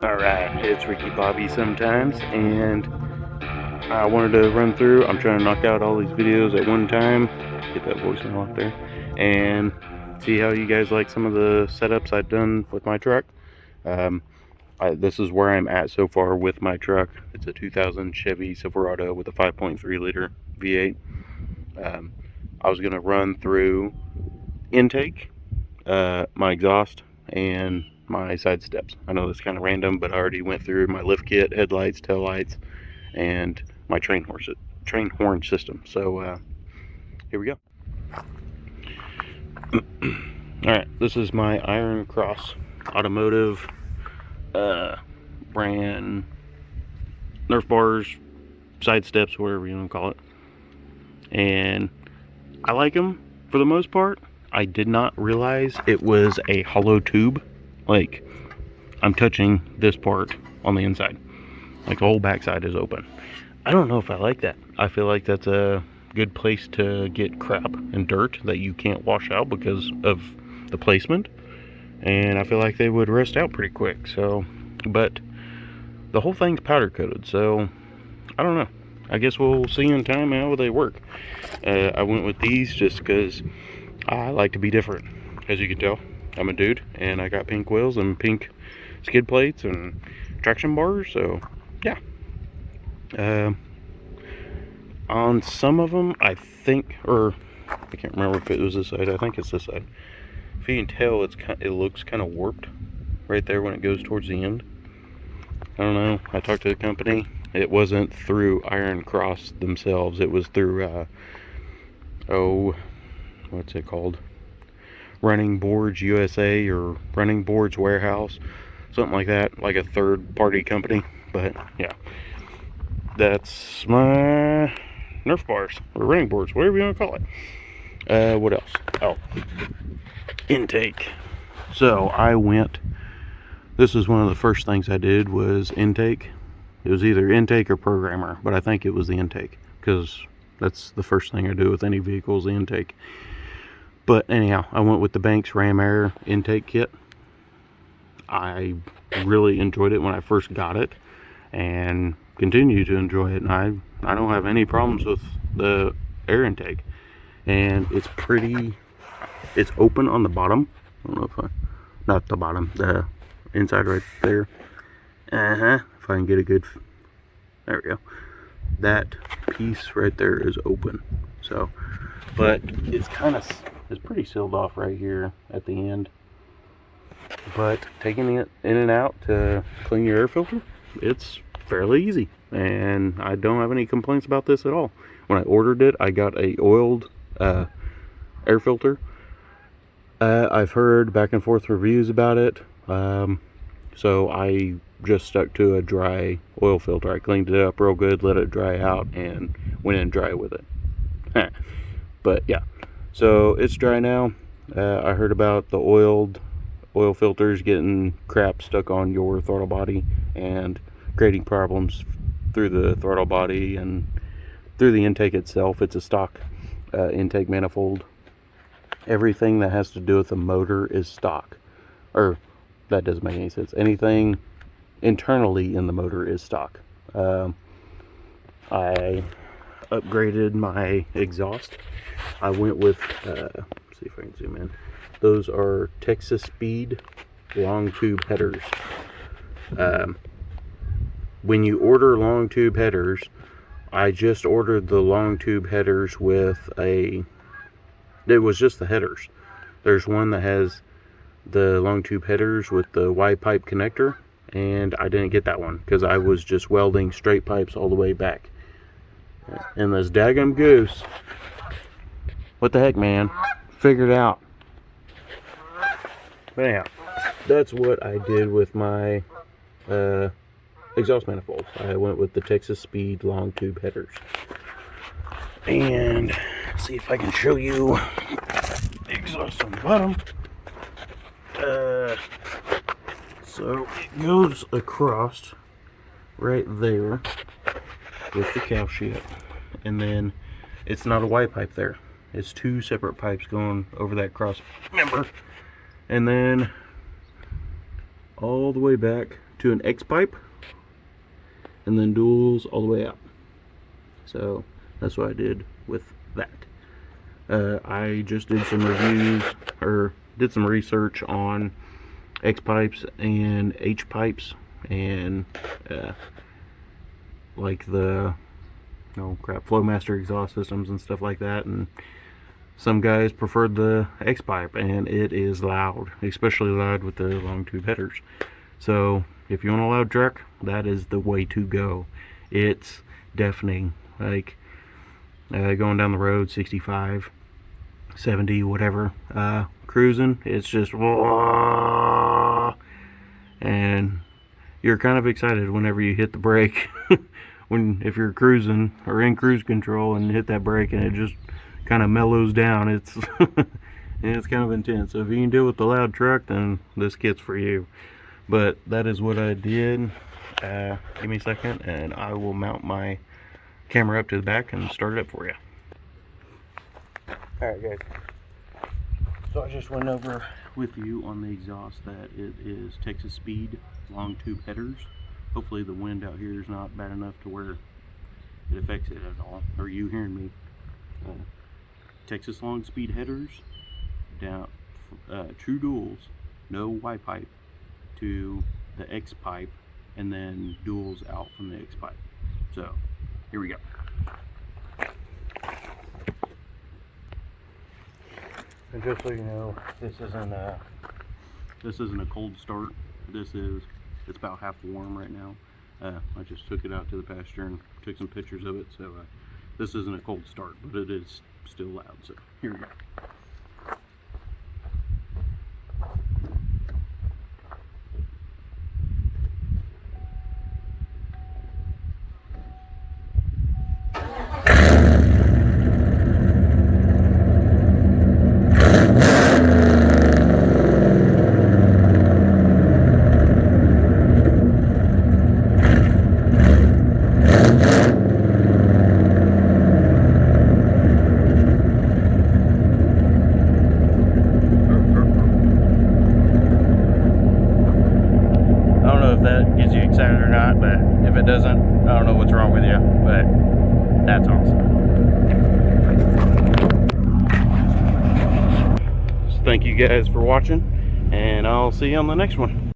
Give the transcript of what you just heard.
Alright, it's Ricky Bobby sometimes, and I wanted to run through. I'm trying to knock out all these videos at one time, get that voicemail out there, and see how you guys like some of the setups I've done with my truck. This is where I'm at so far with my truck. It's a 2000 Chevy Silverado with a 5.3 liter V8. I was going to run through intake, my exhaust, and my side steps. I know that's kind of random, but I already went through my lift kit, headlights, tail lights, and my train horn system. So here we go. Alright, this is my Iron Cross Automotive brand Nerf Bars, side steps, whatever you want to call it. And I like them for the most part. I did not realize it was a hollow tube. Like, I'm touching this part on the inside. Like, the whole backside is open. I don't know if I like that. I feel like that's a good place to get crap and dirt that you can't wash out because of the placement. And I feel like they would rust out pretty quick. So, but the whole thing's powder coated. So, I don't know. I guess we'll see in time how they work. I went with these just because I like to be different. As you can tell, I'm a dude, and I got pink wheels and pink skid plates and traction bars, so yeah. On some of them, I think, or I can't remember if it was this side. I think it's this side. If you can tell, it looks kind of warped right there when it goes towards the end. I don't know. I talked to the company. It wasn't through Iron Cross themselves. It was through what's it called? Running Boards USA or Running Boards Warehouse, something like that, like a third-party company. But yeah, that's my Nerf bars or running boards, whatever you want to call it. What else? Oh, intake. So this is one of the first things I did was intake. It was either intake or programmer, but I think it was the intake because that's the first thing I do with any vehicle is the intake. But anyhow, I went with the Banks Ram Air intake kit. I really enjoyed it when I first got it and continue to enjoy it. And I don't have any problems with the air intake. And it's open on the bottom. I don't know not the bottom, the inside right there. If I can get a good, there we go. That piece right there is open. So, but it's pretty sealed off right here at the end. But taking it in and out to clean your air filter, it's fairly easy. And I don't have any complaints about this at all. When I ordered it, I got a oiled air filter. I've heard back and forth reviews about it. So I just stuck to a dry oil filter. I cleaned it up real good, let it dry out, and went in dry with it. But yeah, so it's dry now. I heard about the oil filters getting crap stuck on your throttle body and creating problems through the throttle body and through the intake itself. It's a stock intake manifold. Everything that has to do with the motor is stock. Or, that doesn't make any sense. Anything internally in the motor is stock. I upgraded my exhaust. I went with, see if I can zoom in. Those are Texas Speed long tube headers. When you order long tube headers, I just ordered the long tube headers it was just the headers. There's one that has the long tube headers with the Y pipe connector, and I didn't get that one because I was just welding straight pipes all the way back. And this daggum goose, what the heck, man, figured out. But anyhow, that's what I did with my exhaust manifold. I went with the Texas Speed long tube headers. And see if I can show you the exhaust on the bottom. So it goes across right there with the cow shit, and then it's not a Y pipe there. It's two separate pipes going over that cross member, and then all the way back to an X pipe, and then duals all the way out. So that's what I did with that. I just did some reviews, or did some research on X pipes and H pipes, and like the Flowmaster exhaust systems and stuff like that. And some guys preferred the X pipe, and it is loud, especially loud with the long tube headers. So if you want a loud truck, that is the way to go. It's deafening. Like going down the road 65, 70, whatever, cruising, it's just whoa, and you're kind of excited whenever you hit the brake. If you're cruising or in cruise control and hit that brake and it just kind of mellows down, it's it's kind of intense. So if you can deal with the loud truck, then this kit's for you. But that is what I did. Give me a second and I will mount my camera up to the back and start it up for you. Alright guys, so I just went over with you on the exhaust that it is Texas Speed long tube headers. Hopefully the wind out here is not bad enough to where it affects it at all, or you hearing me. Texas long speed headers, down true duals, no Y pipe to the X pipe, and then duals out from the X pipe. So here we go. And just so you know, this isn't a cold start. It's about half warm right now. I just took it out to the pasture and took some pictures of it. So this isn't a cold start, but it is still loud. So here we go. Excited or not, but if it doesn't, I don't know what's wrong with you, but that's awesome. So thank you guys for watching, and I'll see you on the next one.